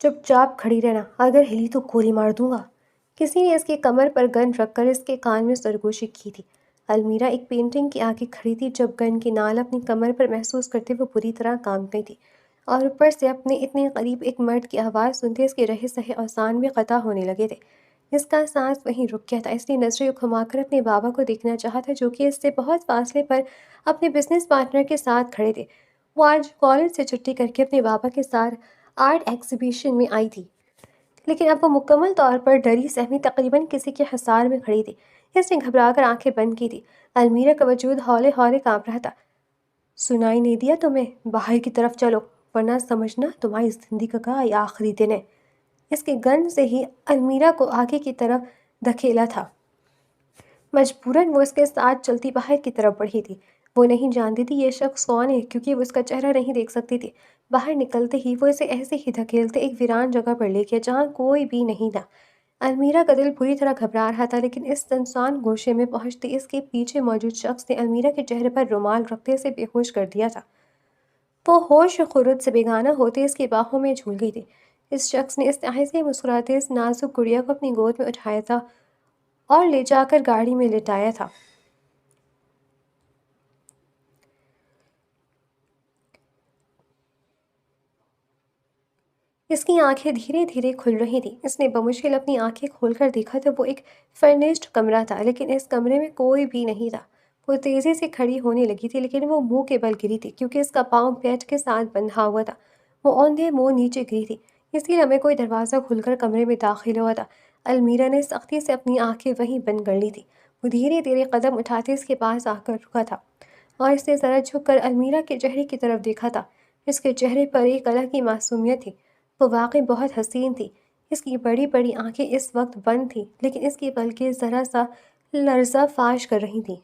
چپ چاپ کھڑی رہنا، اگر ہلی تو گولی مار دوں گا۔ کسی نے اس کی کمر پر گن رکھ کر اس کے کان میں سرگوشی کی تھی۔ المیرا ایک پینٹنگ کے آگے کھڑی تھی، جب گن کی نال اپنی کمر پر محسوس کرتے وہ بری طرح کانپ گئی تھی، اور اوپر سے اپنے اتنے قریب ایک مرد کی آواز سنتے اس کے رہے سہے اوزان بھی قطع ہونے لگے تھے۔ اس کا سانس وہیں رک گیا تھا، اس نے نظریں گھما کر اپنے بابا کو دیکھنا چاہا تھا، جو کہ اس سے بہت فاصلے پر اپنے بزنس پارٹنر کے ساتھ کھڑے تھے۔ وہ آج کالج سے چھٹی کر کے اپنے بابا کے ساتھ آرٹ ایگزیبیشن میں آئی تھی، لیکن اب وہ مکمل طور پر ڈری سہمی تقریباً کسی کے حصار میں کھڑی تھی۔ اس نے گھبرا کر آنکھیں بند کی تھی۔ المیرا کا وجود ہولے ہولے کانپ رہا تھا۔ سنائی نہیں دیا تمہیں؟ باہر کی طرف چلو، ورنہ سمجھنا تمہاری زندگی کا یہ آخری دن ہے۔ اس کے گن سے ہی المیرا کو آگے کی طرف دھکیلا تھا۔ مجبوراً وہ اس کے ساتھ چلتی باہر کی طرف بڑھی تھی۔ وہ نہیں جانتی تھی یہ شخص کون ہے، کیونکہ وہ اس کا چہرہ نہیں دیکھ سکتی تھی۔ باہر نکلتے ہی وہ اسے ایسے ہی دھکیلتے ایک ویران جگہ پر لے گیا جہاں کوئی بھی نہیں تھا۔ المیرا کا دل بری طرح گھبرا رہا تھا، لیکن اس سنسان گوشے میں پہنچتے اس کے پیچھے موجود شخص نے المیرا کے چہرے پر رومال رکھتے اسے بے ہوش کر دیا تھا۔ وہ ہوش و خرد سے بیگانہ ہوتے اس کی باہوں میں جھول گئی تھی۔ اس شخص نے استحیا سے مسکراتے اس نازک گڑیا کو اپنی گود میں اٹھایا تھا اور لے جا کر گاڑی میں لٹایا تھا۔ اس کی آنکھیں دھیرے دھیرے کھل رہی تھیں۔ اس نے بمشکل اپنی آنکھیں کھول کر دیکھا تو وہ ایک فرنسڈ کمرہ تھا، لیکن اس کمرے میں کوئی بھی نہیں تھا۔ وہ تیزی سے کھڑی ہونے لگی تھی، لیکن وہ منہ کے بل گری تھی، کیونکہ اس کا پاؤں بیٹ کے ساتھ بندھا ہوا تھا۔ وہ اوندھے منہ نیچے گری تھی، اسی لمحے کوئی دروازہ کھل کر کمرے میں داخل ہوا تھا۔ المیرا نے سختی سے اپنی آنکھیں وہیں بند کر لی تھیں۔ وہ دھیرے دھیرے قدم اٹھاتے اس کے پاس آ کر رکا تھا، اور اس نے ذرا جھک کر المیرا کے چہرے کی طرف دیکھا تھا۔ اس کے چہرے پر ایک الگ کی معصومیت تھی۔ وہ واقعی بہت حسین تھی۔ اس کی بڑی بڑی آنکھیں اس وقت بند تھیں، لیکن اس کی پلکیں ذرا سا لرزہ فاش کر رہی تھیں،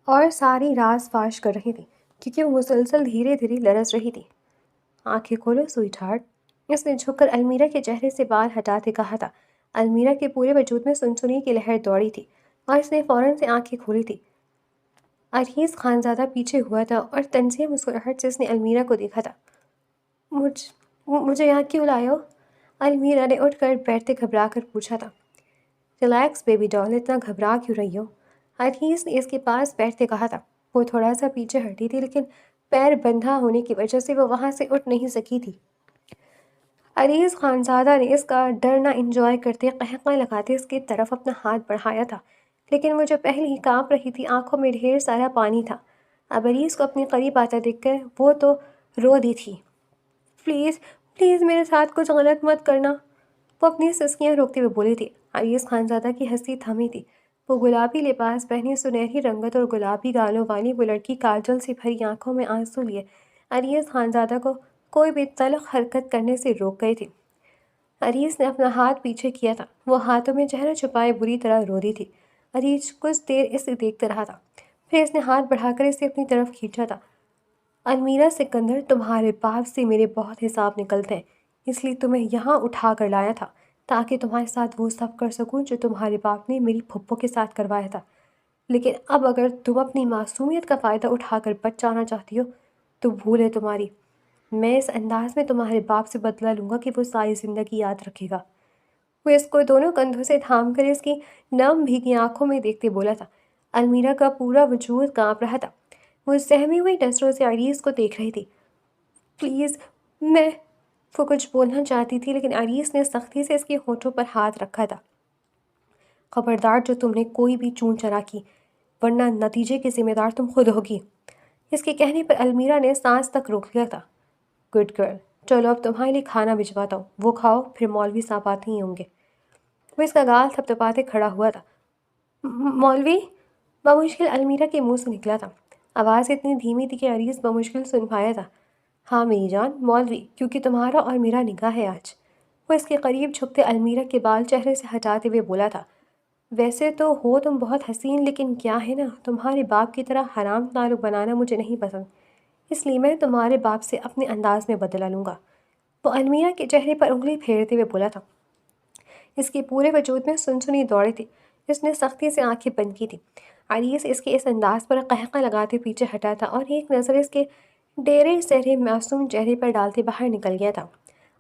اور ساری راز فاش کر رہی تھیں، کیونکہ وہ مسلسل دھیرے دھیرے لرز رہی تھی۔ آنکھیں کھولو سویٹ ہارٹ، اس نے جھک کر المیرا کے چہرے سے بال ہٹاتے کہا تھا۔ المیرا کے پورے وجود میں سنسنی کی لہر دوڑی تھی، اور اس نے فوراً سے آنکھیں کھولی تھی۔ عریض خانزادہ پیچھے ہوا تھا، اور طنزیہ مسکراہٹ سے اس نے المیرا کو دیکھا تھا۔ مجھے یہاں کیوں لائے ہو؟ المیرا نے اٹھ کر بیٹھتے گھبرا کر پوچھا تھا۔ ریلیکس بیبی ڈال، اتنا گھبرا کیوں رہی ہو؟ عریض نے اس کے پاس بیٹھتے کہا تھا۔ وہ تھوڑا سا پیچھے ہٹی تھی، لیکن پیر بندھا ہونے کی وجہ سے وہ وہاں سے اٹھ نہیں سکی تھی۔ عریض خانزادہ نے اس کا ڈرنا انجوائے کرتے قہقہ لگاتے اس کی طرف اپنا ہاتھ بڑھایا تھا، لیکن وہ جو پہلے ہی کانپ رہی تھی، آنکھوں میں ڈھیر سارا پانی تھا۔ اب عریض کو اپنے قریب آتا دیکھ کر وہ تو رو دی تھی۔ پلیز پلیز میرے ساتھ کچھ غلط مت کرنا، وہ اپنی سسکیاں روکتے ہوئے بولی تھی۔ عریض خانزادہ کی ہنسی تھمی تھی۔ وہ گلابی لباس پہنی، سنہری رنگت اور گلابی گالوں والی وہ لڑکی کاجل سے بھری آنکھوں میں آنسو لیے عریض خانزادہ کو کوئی بھی تلخ حرکت کرنے سے روک گئی تھی۔ عریض نے اپنا ہاتھ پیچھے کیا تھا، وہ ہاتھوں میں چہرہ چھپائے بری طرح رو رہی تھی۔ عریض کچھ دیر اسے دیکھتا رہا تھا، پھر اس نے ہاتھ بڑھا کر اسے اپنی طرف کھینچا تھا۔ المیرا سکندر، تمہارے باپ سے میرے بہت حساب نکلتے ہیں، اس لیے تمہیں یہاں اٹھا کر لایا تھا، تاکہ تمہارے ساتھ وہ سب کر سکوں جو تمہارے باپ نے میری پھپھو کے ساتھ کروایا تھا۔ لیکن اب اگر تم اپنی معصومیت کا فائدہ اٹھا کر بچ جانا چاہتی ہو تو بھول ہے تمہاری۔ میں اس انداز میں تمہارے باپ سے بدلہ لوں گا کہ وہ ساری زندگی یاد رکھے گا۔ وہ اس کو دونوں کندھوں سے تھام کر اس کی نم بھیگی آنکھوں میں دیکھتے بولا تھا۔ المیرا کا پورا وجود کانپ رہا تھا۔ وہ سہمی ہوئی نظروں سے عریض کو دیکھ رہی تھی۔ پلیز وہ کچھ بولنا چاہتی تھی، لیکن عریض نے سختی سے اس کے ہونٹوں پر ہاتھ رکھا تھا۔ خبردار جو تم نے کوئی بھی چون چرا کی، ورنہ نتیجے کے ذمہ دار تم خود ہوگی۔ اس کے کہنے پر المیرا نے سانس تک روک لیا تھا۔ گڈ گرل، چلو اب تمہارے لیے کھانا بھجواتا ہوں، وہ کھاؤ، پھر مولوی صاحب آتے ہی ہوں گے۔ وہ اس کا گال تھپتھپاتے کھڑا ہوا تھا۔ مولوی؟ بمشکل المیرا کے منہ سے نکلا تھا۔ آواز اتنی دھیمی تھی کہ عریض بمشکل سن پایا تھا۔ ہاں میری جان، مولوی، کیونکہ تمہارا اور میرا نکاح ہے آج۔ وہ اس کے قریب جھکتے المیرا کے بال چہرے سے ہٹاتے ہوئے بولا تھا۔ ویسے تو ہو تم بہت حسین، لیکن کیا ہے نا، تمہارے باپ کی طرح حرام تعلق بنانا مجھے نہیں پسند، اس لیے میں تمہارے باپ سے اپنے انداز میں بدلہ لوں گا۔ وہ المیرا کے چہرے پر انگلی پھیرتے ہوئے بولا تھا۔ اس کے پورے وجود میں سنسنی دوڑی تھی۔ اس نے سختی سے آنکھیں بند کی تھی۔ عریض اس کے اس انداز پر قہقہ لگاتے پیچھے ہٹا تھا، اور ایک نظر اس کے ڈیرے سہرے معصوم چہرے پر ڈالتے باہر نکل گیا تھا۔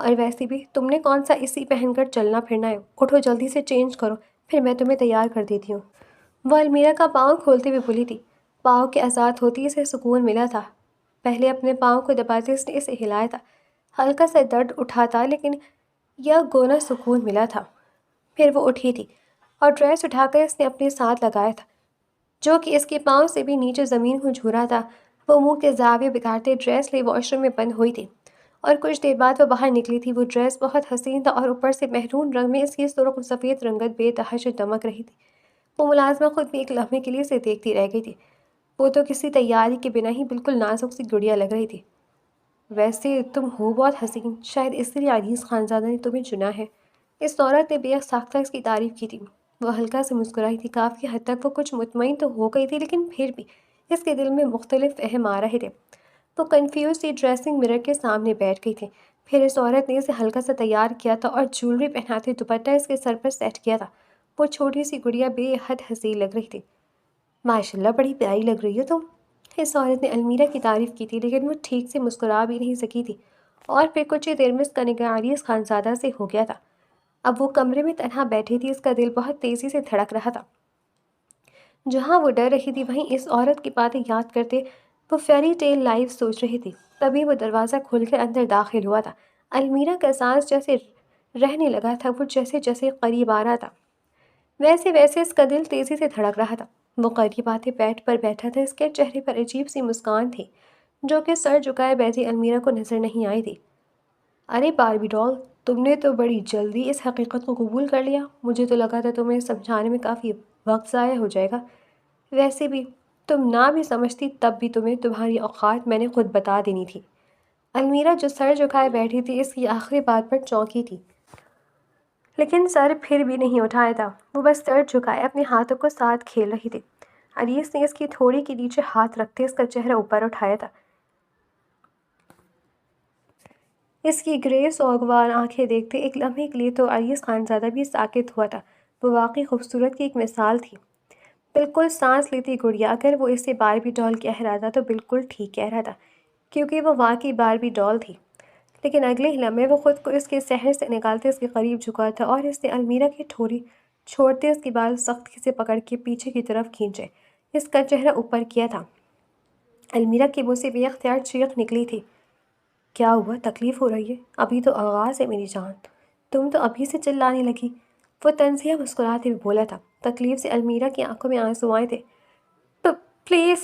اور ویسے بھی تم نے کون سا اسی پہن کر چلنا پھرنا ہے؟ اٹھو جلدی سے چینج کرو، پھر میں تمہیں تیار کر دیتی ہوں۔ وہ المیرا کا پاؤں کھولتے ہوئے بولی تھی۔ پاؤں کے آزاد ہوتی اسے سکون ملا تھا۔ پہلے اپنے پاؤں کو دباتے اس نے اسے ہلایا تھا، ہلکا سا درد اٹھا تھا لیکن یہ گونا سکون ملا تھا۔ پھر وہ اٹھی تھی اور ڈریس اٹھا کر اس نے اپنے ساتھ لگایا تھا، جو کہ اس کے پاؤں سے بھی نیچے زمین کو جھو رہا تھا۔ وہ منہ کے زاویے بگاڑتے ڈریس لے واش روم میں بند ہوئی تھی اور کچھ دیر بعد وہ باہر نکلی تھی۔ وہ ڈریس بہت حسین تھا اور اوپر سے میرون رنگ میں اس کی سرخ و سفید رنگت بے تحاشا دمک رہی تھی۔ وہ ملازمہ خود بھی ایک لمحے کے لیے اسے دیکھتی رہ گئی تھی۔ وہ تو کسی تیاری کے بنا ہی بالکل نازک سی گڑیا لگ رہی تھی۔ ویسے تم ہو بہت حسین، شاید اس لیے عزیز خانزادہ نے تمہیں چنا ہے۔ اس عورت نے بے ساختہ اس کی تعریف کی تھی۔ وہ ہلکا سے مسکرائی تھی۔ کافی حد تک وہ کچھ مطمئن تو ہو گئی تھی لیکن پھر بھی اس کے دل میں مختلف اہم آ رہے تھے۔ وہ کنفیوز سی ڈریسنگ مرر کے سامنے بیٹھ گئی تھی۔ پھر اس عورت نے اسے ہلکا سا تیار کیا تھا اور جیولری پہناتے دوپٹہ اس کے سر پر سیٹ کیا تھا۔ وہ چھوٹی سی گڑیا بے حد حسین لگ رہی تھی۔ ماشاءاللہ بڑی پیاری لگ رہی ہو تم۔ اس عورت نے المیرا کی تعریف کی تھی لیکن وہ ٹھیک سے مسکرا بھی نہیں سکی تھی، اور پھر کچھ ہی دیر میں اس کا نگاہ عریض خانزادہ سے ہو گیا تھا۔ اب وہ کمرے میں تنہا بیٹھی تھی، اس کا دل بہت تیزی سے دھڑک رہا تھا۔ جہاں وہ ڈر رہی تھی وہیں اس عورت کی باتیں یاد کرتے وہ فیری ٹیل لائف سوچ رہی تھی۔ تبھی وہ دروازہ کھول کر اندر داخل ہوا تھا۔ المیرا کا سانس جیسے رہنے لگا تھا۔ وہ جیسے جیسے قریب آ رہا تھا ویسے ویسے اس کا دل تیزی سے دھڑک رہا تھا۔ وہ قریب آتے بیڈ پر بیٹھا تھا۔ اس کے چہرے پر عجیب سی مسکان تھی جو کہ سر جھکائے بیٹھی المیرا کو نظر نہیں آئی تھی۔ ارے باربی ڈال، تم نے تو بڑی جلدی اس حقیقت کو قبول کر لیا۔ مجھے تو لگا تھا تمہیں سمجھانے میں کافی وقت ضائع ہو جائے گا۔ ویسے بھی تم نہ بھی سمجھتی تب بھی تمہیں تمہاری اوقات میں نے خود بتا دینی تھی۔ المیرا جو سر جھکائے بیٹھی تھی اس کی آخری بات پر چونکی تھی، لیکن سر پھر بھی نہیں اٹھایا تھا۔ وہ بس سر جھکائے اپنے ہاتھوں کو ساتھ کھیل رہی تھی۔ عریس نے اس کی تھوڑی کے نیچے ہاتھ رکھتے اس کا چہرہ اوپر اٹھایا تھا۔ اس کی گرے سوگوار آنکھیں دیکھتے ایک لمحے کے لیے تو عریس خانزادہ بھی ساکت ہوا تھا۔ وہ واقعی خوبصورت کی ایک مثال تھی، بالکل سانس لیتی گڑیا۔ اگر وہ اسے باربی ڈال کہہ رہا تھا تو بالکل ٹھیک کہہ رہا تھا، کیونکہ وہ واقعی باربی ڈال تھی۔ لیکن اگلے ہی لمحے وہ خود کو اس کے سحر سے نکالتے اس کے قریب جھکا تھا اور اس نے المیرا کی ٹھوڑی چھوڑتے اس کے بال سختی سے پکڑ کے پیچھے کی طرف کھینچے، اس کا چہرہ اوپر کیا تھا۔ المیرا کے منہ سے بے اختیار چیخ نکلی تھی۔ کیا ہوا؟ تکلیف ہو رہی ہے؟ ابھی تو آغاز ہے میری جان، تم تو ابھی سے چلانے لگی۔ وہ طنزیہ مسکراتے ہوئے بولا تھا۔ تکلیف سے المیرا کی آنکھوں میں آنسو آئے تھے۔ پلیز!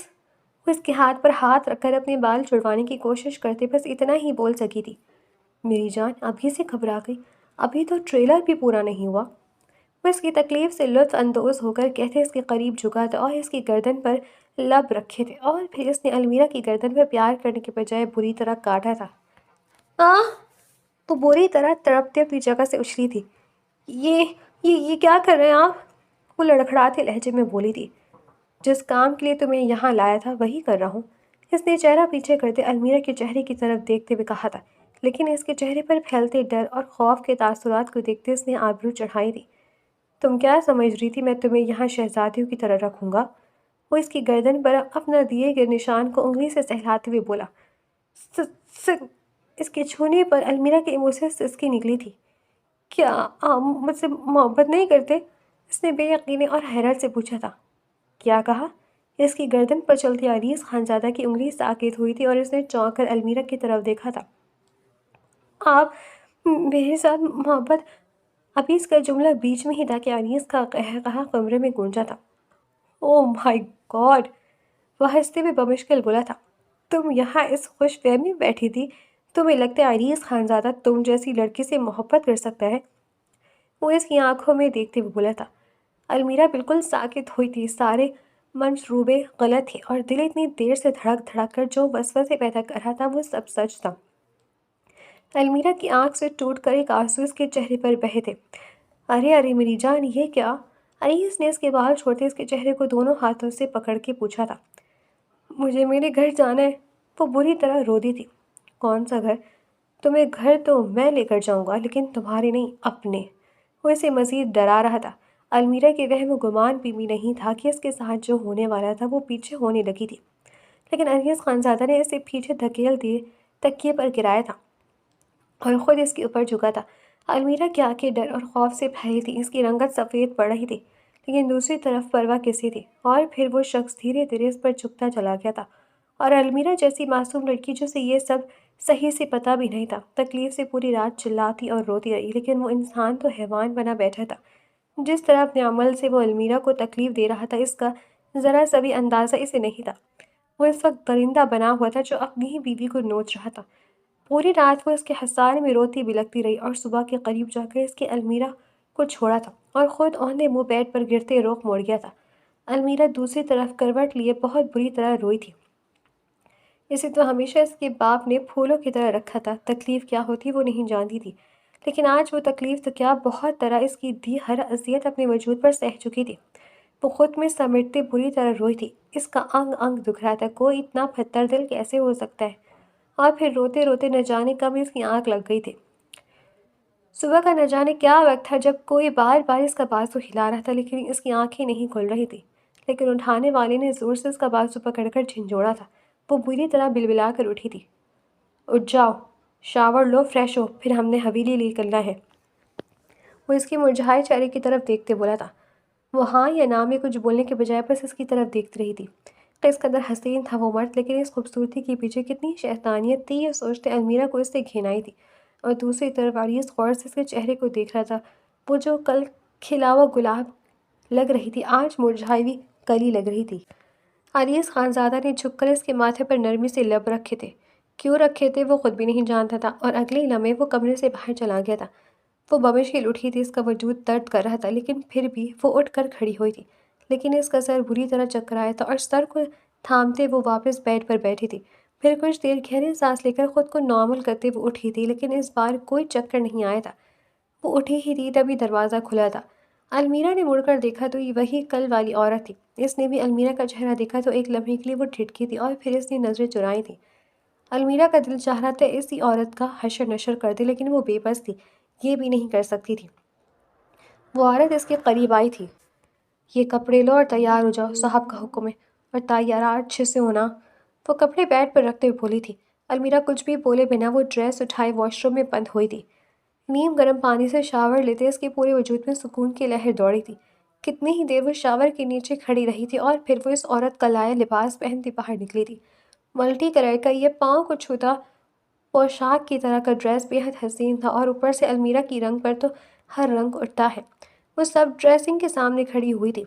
وہ اس کے ہاتھ پر ہاتھ رکھ کر اپنے بال چھڑوانے کی کوشش کرتے بس اتنا ہی بول سکی تھی۔ میری جان ابھی سے گھبرا گئی، ابھی تو ٹریلر بھی پورا نہیں ہوا۔ وہ اس کی تکلیف سے لطف اندوز ہو کر کہتے اس کے قریب جھکا تھا اور اس کی گردن پر لب رکھے تھے، اور پھر اس نے المیرا کی گردن پر پیار کرنے کے بجائے بری طرح کاٹا تھا۔ وہ بری طرح تڑپتے اپنی جگہ سے اچھلی تھی۔ یہ کیا کر رہے ہیں آپ؟ وہ لڑکھڑاتے لہجے میں بولی تھی۔ جس کام کے لیے تمہیں یہاں لایا تھا وہی کر رہا ہوں، اس نے چہرہ پیچھے کرتے المیرا کے چہرے کی طرف دیکھتے ہوئے کہا تھا، لیکن اس کے چہرے پر پھیلتے ڈر اور خوف کے تاثرات کو دیکھتے اس نے آبرو چڑھائی تھی۔ تم کیا سمجھ رہی تھی میں تمہیں یہاں شہزادیوں کی طرح رکھوں گا؟ وہ اس کی گردن پر اپنا دیے گئے نشان کو انگلی سے سہلاتے ہوئے بولا۔ اس کے چھونے پر المیرا کے منہ سے سسکی نکلی تھی۔ کیا آپ مجھ سے محبت نہیں کرتے؟ اس نے بے یقینی اور حیرت سے پوچھا تھا۔ کیا کہا؟ اس کی گردن پر چلتی عریض خانزادہ کی انگلی ساکت ہوئی تھی اور اس نے چونک کر المیرا کی طرف دیکھا تھا۔ آپ میرے ساتھ محبت؟ ابھی اس کا جملہ بیچ میں ہی تھا کہ عریض کا قہقہا کمرے میں گونجا تھا۔ او مائی گاڈ! وہ ہنستے ہوئے بمشکل بولا تھا۔ تم یہاں اس خوش فہمی میں بیٹھی تھی؟ تمہیں لگتا ہے عریض خانزادہ تم جیسی لڑکی سے محبت کر سکتا ہے؟ وہ اس کی آنکھوں میں دیکھتے ہوئے بولا تھا۔ المیرا بالکل ساکت ہوئی تھی۔ سارے منصوبے غلط تھے اور دل اتنی دیر سے دھڑک دھڑک کر جو وسوسے پیدا کر رہا تھا وہ سب سچ تھا۔ المیرا کی آنکھ سے ٹوٹ کر ایک آنسو اس کے چہرے پر بہے تھے۔ ارے میری جان یہ کیا؟ عریض نے اس کے بال چھوڑتے اس کے چہرے کو دونوں ہاتھوں سے پکڑ کے پوچھا تھا۔ مجھے میرے گھر جانا ہے۔ وہ بری طرح رو دی تھی۔ کون سا گھر؟ تمہیں گھر تو میں لے کر جاؤں گا لیکن تمہارے نہیں، اپنے۔ وہ اسے مزید ڈرا رہا تھا۔ المیرا کے وہم و گمان بھی نہیں تھا کہ اس کے ساتھ جو ہونے والا تھا وہ پیچھے ہونے لگی تھی، لیکن عریض خانزادہ نے اسے پیچھے دھکیل دیے تکیے پر گرایا تھا۔ اور خود اس کے اوپر جھکا تھا۔ المیرا کی آنکھیں ڈر اور خوف سے بھری تھیں، اس کی رنگت سفید پڑ رہی تھی، لیکن دوسری طرف پرواہ کسی تھی۔ اور پھر وہ شخص دھیرے دھیرے اس پر جھکتا چلا گیا تھا، اور المیرا جیسی معصوم لڑکی جسے یہ سب صحیح سے پتہ بھی نہیں تھا، تکلیف سے پوری رات چلاتی اور روتی رہی، لیکن وہ انسان تو حیوان بنا بیٹھا تھا۔ جس طرح اپنے عمل سے وہ المیرا کو تکلیف دے رہا تھا، اس کا ذرا سا بھی اندازہ اسے نہیں تھا۔ وہ اس وقت درندہ بنا ہوا تھا جو اپنی ہی بیوی کو نوچ رہا تھا۔ پوری رات وہ اس کے حصار میں روتی بلکتی رہی، اور صبح کے قریب جا کر اس کے المیرا کو چھوڑا تھا اور خود اوندھے منہ بیڈ پر گرتے رخ موڑ گیا تھا۔ المیرا دوسری طرف کروٹ لیے بہت بری طرح روئی تھی۔ اسے تو ہمیشہ اس کے باپ نے پھولوں کی طرح رکھا تھا، تکلیف کیا ہوتی وہ نہیں جانتی تھی، لیکن آج وہ تکلیف تو کیا، بہت طرح اس کی دی ہر اذیت اپنے وجود پر سہ چکی تھی۔ وہ خود میں سمیٹتے بری طرح روئی تھی، اس کا انگ انگ دکھ رہا تھا، کوئی اتنا پھتر دل کیسے ہو سکتا ہے؟ اور پھر روتے روتے نہ جانے کب اس کی آنکھ لگ گئی تھی۔ صبح کا نہ جانے کیا وقت تھا جب کوئی بار بار اس کا بازو ہلا رہا تھا، لیکن اس کی آنکھیں نہیں کھل رہی تھی۔ لیکن اٹھانے والے نے زور سے اس کا بازو پکڑ کر جھنجھوڑا تھا۔ وہ بری طرح بلبلا کر اٹھی تھی۔ اٹھ جاؤ، شاور لو، فریش ہو، پھر ہم نے حویلی نکلنا ہے۔ وہ اس کے مرجھائے چہرے کی طرف دیکھتے بولا تھا۔ وہ ہاں یا نہ میں کچھ بولنے کے بجائے بس اس کی طرف دیکھتی رہی تھی۔ اس قدر حسین تھا وہ مرد، لیکن اس خوبصورتی کے پیچھے کتنی شیطانیت تھی، یہ سوچتے المیرا کو اس سے گھن آئی تھی۔ اور دوسری طرف عریض غور سے اس کے چہرے کو دیکھ رہا تھا۔ وہ جو کل کھلا ہوا گلاب لگ رہی تھی، آج مرجھائی ہوئی کلی لگ رہی تھی۔ عریض خانزادہ نے جھک کر اس کے ماتھے پر نرمی سے لب رکھے تھے۔ کیوں رکھے تھے وہ خود بھی نہیں جانتا تھا، اور اگلے ہی لمحے وہ کمرے سے باہر چلا گیا تھا۔ وہ بمشکل اٹھی تھی، اس کا وجود درد کر رہا تھا، لیکن پھر بھی وہ اٹھ کر کھڑی ہوئی تھی، لیکن اس کا سر بری طرح چکرایا تھا، اور سر کو تھامتے وہ واپس بیڈ پر بیٹھی تھی۔ پھر کچھ دیر گہری سانس لے کر خود کو نارمل کرتے وہ اٹھی تھی، لیکن اس بار کوئی چکر نہیں آیا تھا۔ وہ اٹھی ہی تھی تبھی دروازہ کھلا تھا۔ المیرا نے مڑ کر دیکھا تو یہ وہی کل والی عورت تھی۔ اس نے بھی المیرا کا چہرہ دیکھا تو ایک لمحے کے لیے وہ ٹھٹکی تھی، اور پھر اس نے نظریں چرائی تھیں۔ المیرا کا دل چاہ رہا تھا اسی عورت کا حشر نشر کر دے، لیکن وہ بے بس تھی، یہ بھی نہیں کر سکتی تھی۔ وہ عورت اس کے قریب آئی تھی۔ یہ کپڑے لو اور تیار ہو جاؤ، صاحب کا حکم ہے، اور تیار اچھے سے ہونا۔ وہ کپڑے بیڈ پر رکھتے ہوئے بولی تھی۔ المیرا کچھ بھی بولے بنا وہ ڈریس اٹھائے واش روم میں بند ہوئی تھی۔ نیم گرم پانی سے شاور لیتے اس کے پورے وجود میں سکون کی لہر دوڑی تھی۔ کتنی ہی دیر وہ شاور کے نیچے کھڑی رہی تھی، اور پھر وہ اس عورت کا لایا لباس پہنتی باہر نکلی تھی۔ ملٹی کلر کا یہ پاؤں کو چھوتا پوشاک کی طرح کا ڈریس بے حد حسین تھا، اور اوپر سے المیرا کی رنگ پر تو ہر رنگ اٹھتا ہے۔ وہ سب ڈریسنگ کے سامنے کھڑی ہوئی تھی۔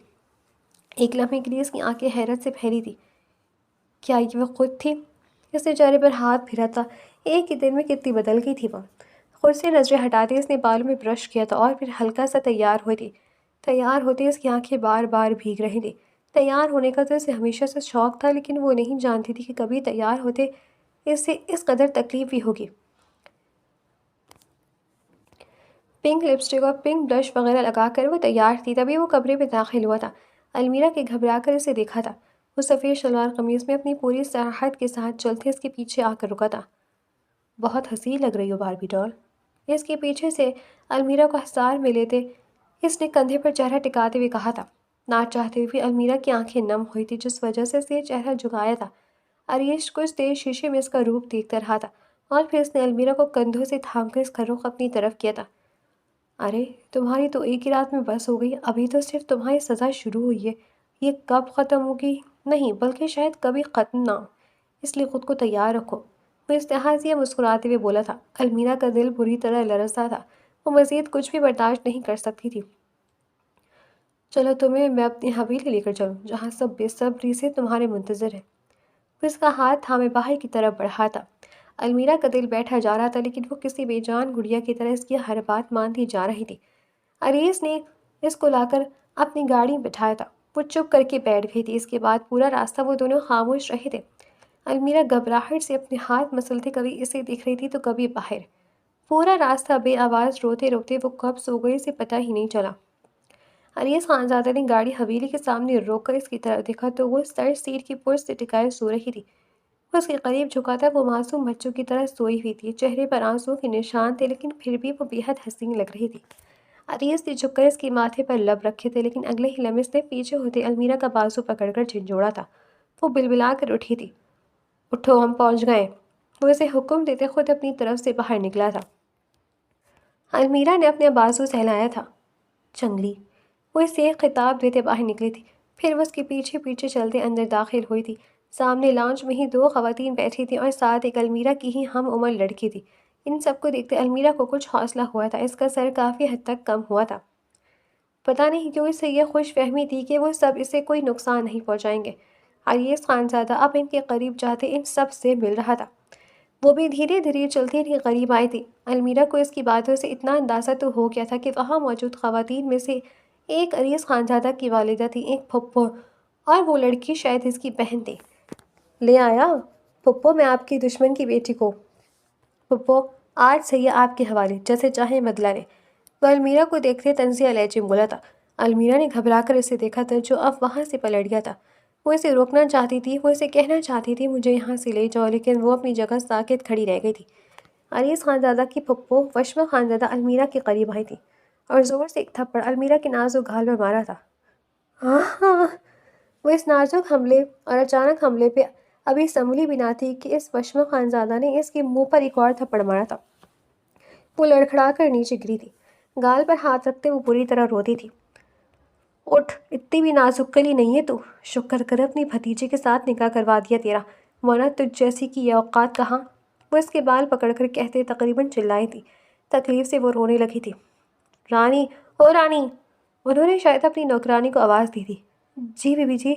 ایک لمحے کے لیے اس کی آنکھیں حیرت سے پھیلی تھی۔ کیا یہ وہ خود تھی؟ اس نے چہرے پر ہاتھ پھرا تھا۔ ایک ہی دن میں کتنی بدل گئی تھی وہ۔ خود سے نظریں ہٹاتے اس نے بالوں میں برش کیا تھا، اور پھر ہلکا سا تیار ہوئی تھی۔ تیار ہوتے اس کی آنکھیں بار بار بھیگ رہی تھی۔ تیار ہونے کا تو اسے ہمیشہ سے شوق تھا، لیکن وہ نہیں جانتی تھی کہ کبھی تیار ہوتے اسے اس قدر تکلیف بھی ہوگی۔ پنک لپسٹک اور پنک بلش وغیرہ لگا کر وہ تیار تھی، تبھی وہ کمرے میں داخل ہوا تھا۔ المیرا کے گھبرا کر اسے دیکھا تھا۔ وہ سفید شلوار قمیض میں اپنی پوری صراحت کے ساتھ چلتے اس کے پیچھے آ کر رکا تھا۔ بہت حسین لگ رہی ہو باربی ڈال۔ اس کے پیچھے سے المیرا کو حصار میں لیتے اس نے کندھے پر چہرہ ٹکاتے ہوئے کہا تھا۔ نہ چاہتے ہوئے المیرا کی آنکھیں نم ہوئی تھی، جس وجہ سے اسے چہرہ جھکایا تھا۔ عریش کچھ دیر شیشے میں اس کا روپ دیکھتا رہا تھا، اور پھر اس نے المیرا کو کندھوں سے تھام کر اس کا رخ اپنی طرف کیا تھا۔ ارے تمہاری تو ایک ہی رات میں بس ہو گئی، ابھی تو صرف تمہاری سزا شروع ہوئی ہے، یہ کب ختم ہوگی نہیں، بلکہ شاید کبھی ختم نہ ہو، اس لیے خود کو تیار رکھو۔ وہ استحاضیہ مسکراتے ہوئے بولا تھا۔ المیرا کا دل بری طرح لرزتا تھا، وہ مزید کچھ بھی برداشت نہیں کر سکتی تھی۔ چلو تمہیں میں اپنی حویلی لے کر چلوں، جہاں سب بے صبری سے تمہارے منتظر ہیں۔ وہ اس کا ہاتھ تھامے باہر کی طرف بڑھا تھا۔ المیرا کا دل بیٹھا جا رہا تھا، لیکن وہ کسی بے جان گڑیا کی طرح اس کی ہر بات مانتی جا رہی تھی۔ عریس نے اس کو لا کر اپنی گاڑی میں بٹھایا تھا۔ وہ چپ کر کے بیٹھ گئی تھی۔ اس کے بعد پورا راستہ وہ دونوں خاموش رہے تھے۔ المیرا گھبراہٹ سے اپنے ہاتھ مسلتے کبھی اسے دیکھ رہی تھی تو کبھی باہر۔ پورا راستہ بے آواز روتے روتے وہ کب سو گئی اسے پتہ ہی نہیں چلا۔ عریس خانزادہ نے گاڑی حویلی کے سامنے روک کر اس کی طرف دیکھا تو وہ سر سیٹ کی پشت سے ٹکائے سو رہی تھی۔ وہ اس کے قریب جھکا تھا، وہ معصوم بچوں کی طرح سوئی ہوئی تھی، چہرے پر آنسوؤں کے نشان تھے، لیکن پھر بھی وہ بے حد حسین لگ رہی تھی۔ عریس نے جھک کر اس کے ماتھے پر لب رکھے تھے، لیکن اگلے ہی لمحے اس نے پیچھے ہوتے المیرا کا بازو پکڑ کر جھنجھوڑا تھا۔ وہ بلبلا کر اٹھی تھی۔ اٹھو، ہم پہنچ گئے۔ وہ اسے حکم دیتے خود اپنی طرف سے باہر نکلا تھا۔ المیرا نے اپنے بازو سہلایا تھا۔ چنگلی، وہ اسے ایک خطاب دیتے باہر نکلی تھی، پھر وہ اس کے پیچھے پیچھے چلتے اندر داخل ہوئی تھی۔ سامنے لانچ میں ہی دو خواتین بیٹھی تھیں اور ساتھ ایک المیرا کی ہی ہم عمر لڑکی تھی۔ ان سب کو دیکھتے المیرا کو کچھ حوصلہ ہوا تھا، اس کا سر کافی حد تک کم ہوا تھا۔ پتہ نہیں کیوں اسے یہ خوش فہمی تھی کہ وہ سب اسے کوئی نقصان نہیں پہنچائیں گے۔ عریس خانزادہ اب ان کے قریب جاتے ان سب سے مل رہا تھا۔ وہ بھی دھیرے دھیرے چلتی ہی قریب آئی تھی۔ المیرا کو اس کی باتوں سے اتنا اندازہ تو ہو گیا تھا کہ وہاں موجود خواتین میں سے ایک عریس خانزادہ کی والدہ تھی، ایک پھپھو، اور وہ لڑکی شاید اس کی بہن تھی۔ لے آیا پھپھو میں آپ کی دشمن کی بیٹی کو۔ پھپھو آج سے یہ آپ کے حوالے، جیسے چاہیں بدلا لے۔ وہ المیرا کو دیکھتے طنزیہ لہجے میں بولا تھا۔ المیرا نے گھبرا کر اسے دیکھا تھا جو اب وہاں سے پلٹ گیا تھا۔ وہ اسے روکنا چاہتی تھی، وہ اسے کہنا چاہتی تھی مجھے یہاں سے لے جاؤ، لیکن وہ اپنی جگہ ساکت کھڑی رہ گئی تھی۔ عریس خانزادہ کی پھپھو وشمہ خانزادہ المیرا کے قریب آئی تھی اور زور سے ایک تھپڑ المیرا کے نازک گال پر مارا تھا۔ ہاں ہاں، وہ اس نازک حملے اور اچانک حملے پہ ابھی سنبھلی بھی نہ تھی کہ اس وشمہ خانزادہ نے اس کے منہ پر ایک اور تھپڑ مارا تھا۔ وہ لڑکھڑا کر نیچے گری تھی، گال پر ہاتھ رکھتے وہ بری طرح روتی تھی۔ اٹھ، اتنی بھی نازک کلی نہیں ہے تو، شکر کر اپنی بھتیجے کے ساتھ نکاح کروا دیا تیرا، ورنہ تجھ جیسی کی یہ اوقات کہاں۔ وہ اس کے بال پکڑ کر کہتے تقریباً چلائی تھی۔ تکلیف سے وہ رونے لگی تھی۔ رانی، او رانی! انہوں نے شاید اپنی نوکرانی کو آواز دی تھی۔ جی بی بی جی،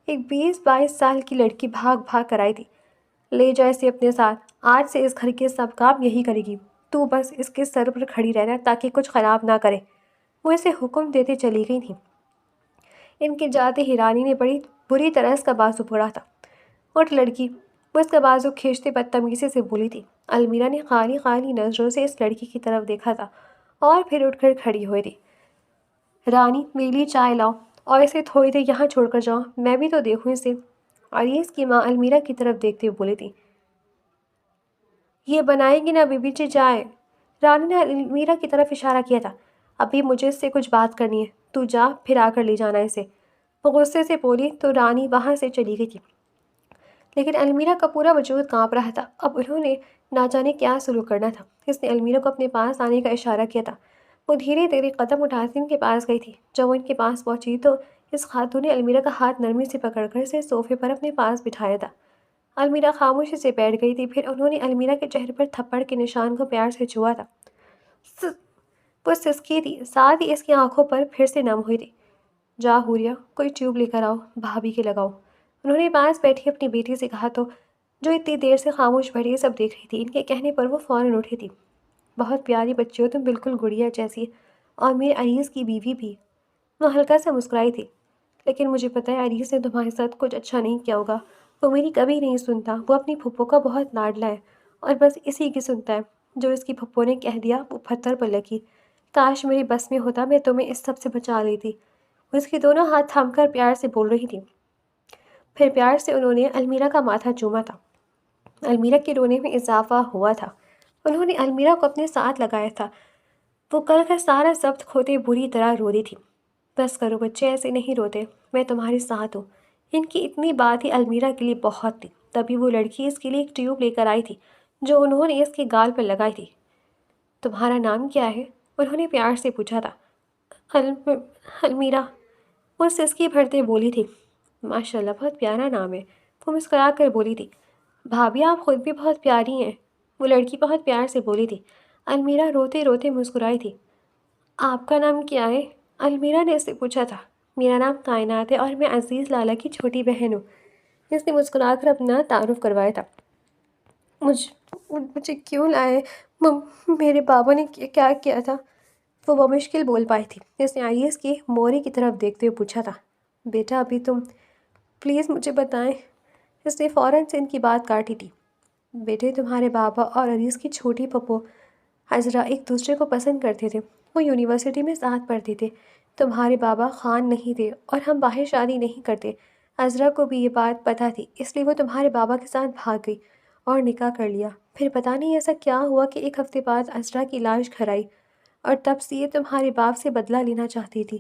ایک 20-22 سال کی لڑکی بھاگ بھاگ کر آئی تھی۔ لے جا اسے اپنے ساتھ، آج سے اس گھر کے سب کام یہی کرے گی، تو بس اس کے سر پر کھڑی رہنا تاکہ کچھ خراب نہ کرے۔ وہ اسے حکم دیتے چلی گئی تھیں۔ ان کے جاتے ہی رانی نے بڑی بری طرح اس کا بازو پکڑا تھا۔ اٹھ لڑکی، وہ اس کا بازو کھینچتے بدتمیزی سے بولی تھی۔ المیرا نے خالی خالی نظروں سے اس لڑکی کی طرف دیکھا تھا اور پھر اٹھ کر کھڑی ہوئی تھی۔ رانی، میرے لیے چائے لاؤ اور اسے تھوڑی دیر یہاں چھوڑ کر جاؤ، میں بھی تو دیکھوں اسے۔ عریس کی ماں المیرا کی طرف دیکھتے ہوئے بولی تھی۔ یہ بنائے گی نا بی بی جی چائے؟ رانی نے المیرا کی طرف اشارہ کیا تھا۔ ابھی مجھے اس سے کچھ بات کرنی ہے، تو جا پھر آ کر لے جانا اسے۔ وہ غصے سے بولی تو رانی وہاں سے چلی گئی تھی، لیکن المیرا کا پورا وجود کانپ رہا تھا۔ اب انہوں نے نہ جانے کیا سلوک کرنا تھا۔ اس نے المیرا کو اپنے پاس آنے کا اشارہ کیا تھا۔ وہ دھیرے دھیرے قدم اٹھاتی ان کے پاس گئی تھی۔ جب وہ ان کے پاس پہنچی تو اس خاتون نے المیرا کا ہاتھ نرمی سے پکڑ کر اسے صوفے پر اپنے پاس بٹھایا تھا۔ المیرا خاموشی سے بیٹھ گئی تھی، پھر انہوں نے المیرا کے چہرے پر تھپڑ کے نشان کو پیار سے چھوا تھا۔ وہ سسکی تھی، ساتھ ہی اس کی آنکھوں پر پھر سے نم ہوئی تھی۔ جا ہوریا، کوئی ٹیوب لے کر آؤ، بھابھی کے لگاؤ۔ انہوں نے پاس بیٹھی اپنی بیٹی سے کہا تو جو اتنی دیر سے خاموش بیٹھی سب دیکھ رہی تھی۔ ان کے کہنے پر وہ فوراً اٹھی تھی۔ بہت پیاری بچی ہو تم، بالکل گڑیا جیسی، اور میرے عریس کی بیوی بھی۔ وہ ہلکا سا مسکرائی تھی۔ لیکن مجھے پتہ ہے عریس نے تمہارے ساتھ کچھ اچھا نہیں کیا ہوگا، وہ میری کبھی نہیں سنتا، وہ اپنی پھپھو کا بہت لاڈلا ہے اور بس اسی کی سنتا ہے۔ جو اس کی پھپھو نے کہہ دیا وہ پتھر پر لگی۔ کاش میری بس میں ہوتا، میں تمہیں اس سب سے بچا لیتی۔ وہ اس کے دونوں ہاتھ تھام کر پیار سے بول رہی تھی۔ پھر پیار سے انہوں نے المیرا کا ماتھا چوما تھا۔ المیرا کے رونے میں اضافہ ہوا تھا۔ انہوں نے المیرا کو اپنے ساتھ لگایا تھا۔ وہ کل کا سارا ضبط کھوتے بری طرح رو رہی تھی۔ بس کرو بچے، ایسے نہیں روتے، میں تمہارے ساتھ ہوں۔ ان کی اتنی بات ہی المیرا کے لیے بہت تھی۔ تبھی وہ لڑکی اس کے لیے ایک ٹیوب لے کر آئی تھی جو انہوں نے اس کے گال پر لگائی تھی۔ تمہارا نام کیا ہے؟ انہوں نے پیار سے پوچھا تھا۔ المیرا، وہ سسکی بھرتے بولی تھی۔ ماشاءاللہ، بہت پیارا نام ہے، وہ مسکرا کر بولی تھی۔ بھابھی آپ خود بھی بہت پیاری ہیں، وہ لڑکی بہت پیار سے بولی تھی۔ المیرا روتے روتے مسکرائی تھی۔ آپ کا نام کیا ہے؟ المیرا نے اس سے پوچھا تھا۔ میرا نام کائنات ہے اور میں عزیز لالا کی چھوٹی بہن ہوں، اس نے مسکرا کر اپنا تعارف کروایا تھا۔ مجھے کیوں لائے؟ میرے بابا نے کیا کیا تھا؟ وہ بمشکل بول پائی تھی۔ اس نے عریس کی موری کی طرف دیکھتے ہوئے پوچھا تھا۔ بیٹا ابھی تم پلیز مجھے بتائیں۔ اس نے فوراً سے ان کی بات کاٹی تھی۔ بیٹے، تمہارے بابا اور عریس کی چھوٹی پھپھو عذرا ایک دوسرے کو پسند کرتے تھے، وہ یونیورسٹی میں ساتھ پڑھتے تھے۔ تمہارے بابا خان نہیں تھے اور ہم باہر شادی نہیں کرتے۔ عذرا کو بھی یہ بات پتہ تھی، اس لیے وہ تمہارے بابا کے ساتھ بھاگ گئی اور نکاح کر لیا۔ پھر پتہ نہیں ایسا کیا ہوا کہ ایک ہفتے بعد عذرا کی لاش گھر آئی اور تب سے یہ تمہارے باپ سے بدلہ لینا چاہتی تھی،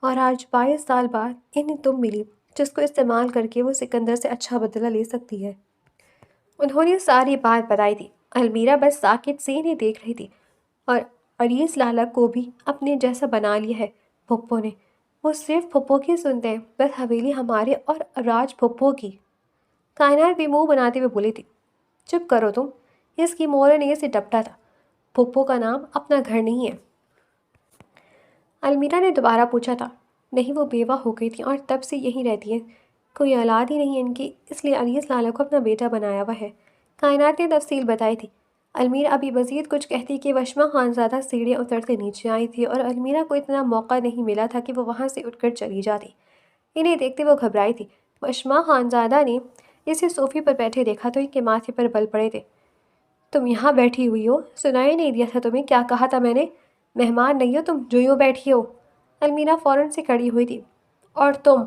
اور آج 22 سال بعد انہیں تم ملی جس کو استعمال کر کے وہ سکندر سے اچھا بدلہ لے سکتی ہے۔ انہوں نے ساری بات بتائی تھی۔ المیرا بس ساکت سے انہیں دیکھ رہی تھی اور عریس لالا کو بھی اپنے جیسا بنا لیا ہے پھپھو نے۔ وہ صرف پھپھو کی سنتے ہیں، بس حویلی ہمارے اور راج پھپھو کی۔ کائنات بھی منہ بناتے ہوئے بولی تھی، چپ کرو تم۔ اس کی مورے نے اسے ڈپٹا تھا، پھپھو کا نام اپنا گھر نہیں ہے۔ المیرا نے دوبارہ پوچھا تھا، نہیں وہ بیوہ ہو گئی تھی اور تب سے یہیں رہتی ہے، کوئی اولاد ہی نہیں ان کی، اس لیے عریس لالا کو اپنا بیٹا بنایا ہوا ہے۔ کائنات نے تفصیل بتائی تھی۔ المیرا ابھی مزید کچھ کہتی کہ وشمہ خانزادہ سیڑھیاں اترتے نیچے آئی تھی اور المیرا کو اتنا موقع نہیں ملا تھا کہ وہ وہاں سے اٹھ کر چلی جاتی۔ انہیں دیکھتے وہ گھبرائی تھی۔ وشمہ خانزادہ نے اسے صوفے پر بیٹھے دیکھا تو ان کے ماتھے پر بل پڑے تھے۔ تم یہاں بیٹھی ہوئی ہو، سنائی نہیں دیا تھا تمہیں؟ کیا کہا تھا میں نے؟ مہمان نہیں ہو تم جو یوں بیٹھی ہو؟ المیرا فوراً سے کھڑی ہوئی تھی۔ اور تم؟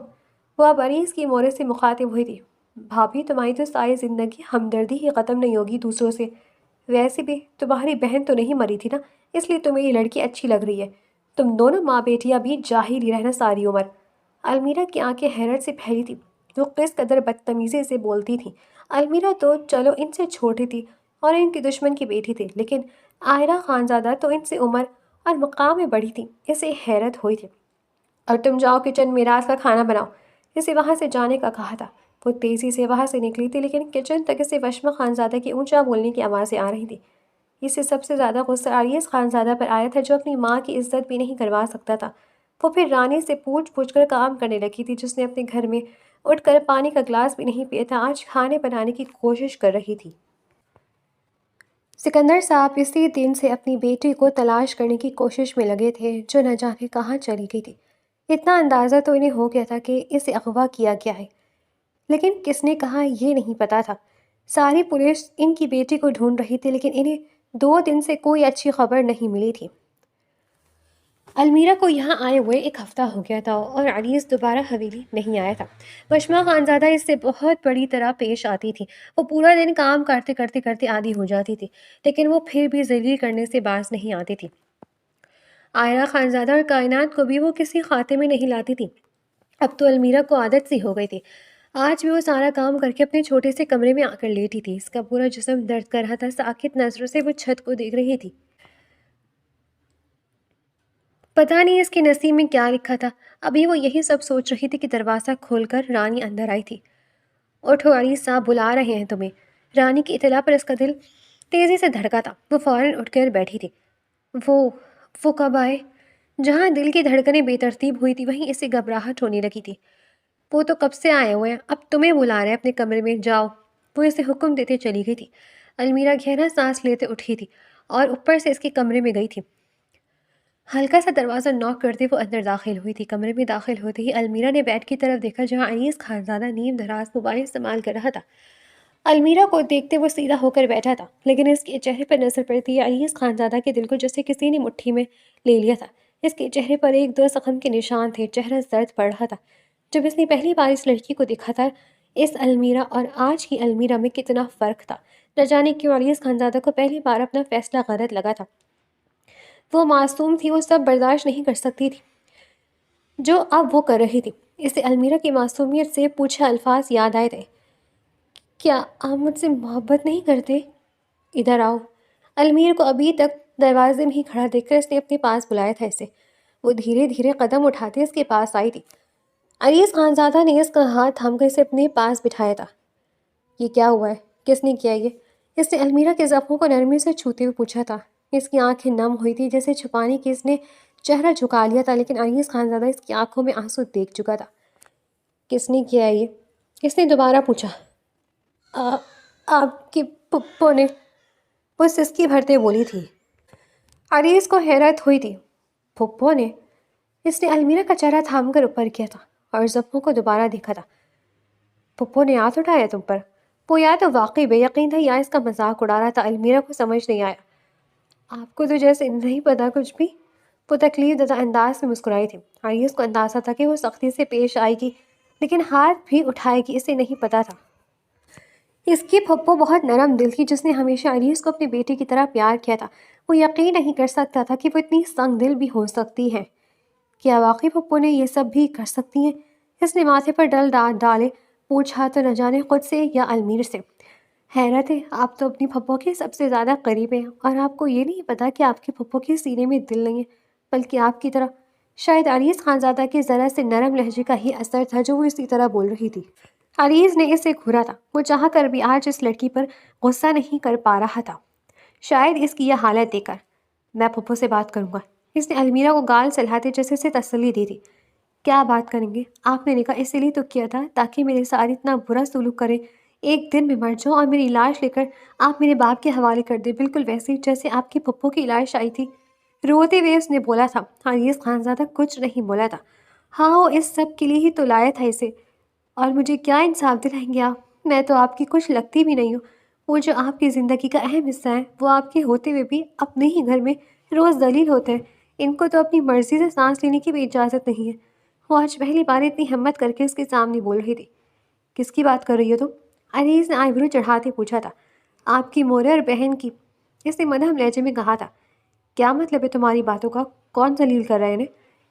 وہ اب عریس کی مورے سے مخاطب ہوئی تھی۔ بھابھی تمہاری تو ساری زندگی ہمدردی ہی ختم نہیں ہوگی دوسروں سے۔ ویسے بھی تمہاری بہن تو نہیں مری تھی نا، اس لیے تمہیں یہ لڑکی اچھی لگ رہی ہے۔ تم دونوں ماں بیٹیاں بھی جاہل ہی رہنا ساری عمر۔ المیرا کی آنکھیں حیرت سے پھیلی تھی، وہ کس قدر بدتمیزی سے بولتی تھیں۔ المیرا تو چلو ان سے چھوٹی تھی اور ان کی دشمن کی بیٹی تھی، لیکن عائرہ خانزادہ تو ان سے عمر اور مقام میں بڑی تھی، اسے حیرت ہوئی تھی۔ اور تم جاؤ کچن میں رات کا کھانا بناؤ، اسے وہاں سے جانے کا کہا تھا۔ وہ تیزی سے وہاں سے نکلی تھی، لیکن کچن تک اسے وشمہ خانزادہ کی اونچا بولنے کی آوازیں آ رہی تھی۔ اسے سب سے زیادہ غصہ عریس خانزادہ پر آیا تھا، جو اپنی ماں کی عزت بھی نہیں کروا سکتا تھا۔ وہ پھر رانی سے پوچھ پوچھ کر کام کرنے لگی تھی، جس نے اپنے گھر میں اٹھ کر پانی کا گلاس بھی نہیں پیا تھا، آج کھانے بنانے کی کوشش کر رہی تھی۔ سکندر صاحب اسی دن سے اپنی بیٹی کو تلاش کرنے کی کوشش میں لگے تھے، جو نہ جانے کہاں چلی گئی تھی۔ اتنا اندازہ تو انہیں ہو گیا تھا کہ اسے اغوا کیا گیا ہے، لیکن کس نے کہا یہ نہیں پتا تھا۔ ساری پولیس ان کی بیٹی کو ڈھونڈ رہی تھی، لیکن انہیں 2 دن سے کوئی اچھی خبر نہیں ملی تھی۔ المیرا کو یہاں آئے ہوئے 1 ہفتہ ہو گیا تھا اور عریس دوبارہ حویلی نہیں آیا تھا۔ وشمہ خانزادہ اس سے بہت بڑی طرح پیش آتی تھی۔ وہ پورا دن کام کرتے کرتے کرتے آدھی ہو جاتی تھی، لیکن وہ پھر بھی ذلیل کرنے سے باز نہیں آتی تھی۔ عائرہ خانزادہ اور کائنات کو بھی وہ کسی خاتے میں نہیں لاتی تھی۔ اب تو المیرا کو عادت سی ہو گئی تھی۔ آج بھی وہ سارا کام کر کے اپنے چھوٹے سے کمرے میں آ کر لیٹی تھی۔ اس کا پورا جسم درد کر رہا تھا، ساکت نظروں سے وہ چھت کو دیکھ رہی تھی۔ پتہ نہیں اس کے نصیب میں کیا لکھا تھا۔ ابھی وہ یہی سب سوچ رہی تھی کہ دروازہ کھول کر رانی اندر آئی تھی۔ اٹھو عریس صاحب بلا رہے ہیں تمہیں۔ رانی کی اطلاع پر اس کا دل تیزی سے دھڑکا تھا۔ وہ فوراً اٹھ کر بیٹھی تھی۔ وہ کب آئے؟ جہاں دل کی دھڑکنیں بے ترتیب ہوئی تھی، وہیں اسے گھبراہٹ ہونے لگی تھی۔ وہ تو کب سے آئے ہوئے ہیں، اب تمہیں بلا رہے ہیں اپنے کمرے میں، جاؤ۔ وہ اسے حکم دیتے چلی گئی تھی۔ المیرا گہرا سانس لیتے اٹھی تھی اور اوپر سے اس کے کمرے میں گئی تھی۔ ہلکا سا دروازہ نوک کرتے وہ اندر داخل ہوئی تھی۔ کمرے میں داخل ہوتے ہی المیرا نے بیڈ کی طرف دیکھا، جہاں عریس خانزادہ نیم دراز موبائل استعمال کر رہا تھا۔ المیرا کو دیکھتے وہ سیدھا ہو کر بیٹھا تھا، لیکن اس کے چہرے پر نظر پڑتی ہے عریس خانزادہ کے دل کو جسے کسی نے مٹھی میں لے لیا تھا۔ اس کے چہرے پر 1-2 زخم کے نشان تھے، چہرہ زرد پڑ رہا تھا۔ جب اس نے پہلی بار اس لڑکی کو دیکھا تھا، اس المیرا اور آج کی المیرا میں کتنا فرق تھا۔ نہ جانے کیوں عریس خانزادہ کو پہلی بار اپنا فیصلہ غلط لگا تھا۔ وہ معصوم تھی، وہ سب برداشت نہیں کر سکتی تھی جو اب وہ کر رہی تھی۔ اسے المیرا کی معصومیت سے پوچھے الفاظ یاد آئے تھے، کیا آپ مجھ سے محبت نہیں کرتے؟ ادھر آؤ۔ المیر کو ابھی تک دروازے میں ہی کھڑا دیکھ کر اس نے اپنے پاس بلایا تھا اسے۔ وہ دھیرے دھیرے قدم اٹھاتے اس کے پاس آئی تھی۔ عریس خانزادہ نے اس کا ہاتھ تھام کر اسے اپنے پاس بٹھایا تھا۔ یہ کیا ہوا ہے؟ کس نے کیا یہ؟ اس نے المیرا کے زخموں کو نرمی سے چھوتے ہوئے پوچھا تھا۔ اس کی آنکھیں نم ہوئی تھی، جیسے چھپانے کی اس نے چہرہ جھکا لیا تھا، لیکن عریس خانزادہ اس کی آنکھوں میں آنسو دیکھ چکا تھا۔ کس نے کیا یہ؟ اس نے دوبارہ پوچھا۔ آپ کی پھپھو نے، وہ سسکی بھرتے بولی تھی۔ عریس کو حیرت ہوئی تھی۔ پھپھو نے؟ اس نے المیرا کا چہرہ تھام کر اوپر کیا تھا اور زخموں کو دوبارہ دیکھا تھا۔ پھپھو نے ہاتھ اٹھایا تم پر؟ وہ یا تو واقعی بے یقین تھا یا اس کا مذاق اڑا رہا تھا۔ المیرا کو سمجھ نہیں آیا۔ آپ کو تو جیسے نہیں پتا کچھ بھی۔ وہ تکلیف زدہ انداز میں مسکرائی تھی۔ عریس کو اندازہ تھا کہ وہ سختی سے پیش آئے گی، لیکن ہاتھ بھی اٹھائے گی، اسے نہیں پتا تھا۔ اس کی پھپھو بہت نرم دل تھی، جس نے ہمیشہ عریس کو اپنی بیٹی کی طرح پیار کیا تھا۔ وہ یقین نہیں کر سکتا تھا کہ وہ اتنی سنگ دل بھی ہو سکتی ہے۔ کیا واقعی پھپھو نے یہ سب بھی کر سکتی ہیں؟ اس نے ماتھے پر ڈالے، پوچھا تو نہ جانے خود سے یا المیر سے۔ حیرت ہے، آپ تو اپنی پھپھو کے سب سے زیادہ قریب ہیں اور آپ کو یہ نہیں پتا کہ آپ کے پھپھو کے سینے میں دل نہیں ہے، بلکہ آپ کی طرح شاید عریض خانزادہ کے ذرا سے نرم لہجے کا ہی اثر تھا جو وہ اسی طرح بول رہی تھی۔ عریض نے اسے گھورا تھا، وہ چاہ کر بھی آج اس لڑکی پر غصہ نہیں کر پا رہا تھا، شاید اس کی یہ حالت دیکھ کر۔ میں پھپھو سے بات کروں گا، اس نے المیرا کو گال سلہاتے جیسے اسے تسلی دی تھی۔ کیا بات کریں گے؟ آپ نے نکاح اسی لیے تو کیا تھا تاکہ میرے ساتھ اتنا برا سلوک کریں، ایک دن میں مر جاؤں اور میری لاش لے کر آپ میرے باپ کے حوالے کر دیں، بالکل ویسے ہی جیسے آپ کی پھپھو کی لاش آئی تھی۔ روتے ہوئے اس نے بولا تھا۔ عزیز خانزادہ کچھ نہیں بولا تھا۔ ہاں وہ اس سب کے لیے ہی تو لایا تھا اسے، اور مجھے کیا انصاف دلائیں گے آپ؟ میں تو آپ کی کچھ لگتی بھی نہیں ہوں۔ وہ جو آپ کی زندگی کا اہم حصہ ہے وہ آپ کے ہوتے ہوئے بھی اپنے ہی گھر میں روز ذلیل ہوتے ہیں، ان کو تو اپنی مرضی سے سانس لینے کی بھی اجازت نہیں ہے۔ وہ آج پہلی بار اتنی ہمت کر کے اس کے سامنے بول رہی تھی۔ کس کی بات کر رہی ہو تم؟ عزیز نے آئیبرو چڑھاتے پوچھا تھا۔ آپ کی مورے اور بہن کی، اس نے مدھم لہجے میں کہا تھا۔ کیا مطلب ہے تمہاری باتوں کا؟ کون ذلیل کر رہے ہیں؟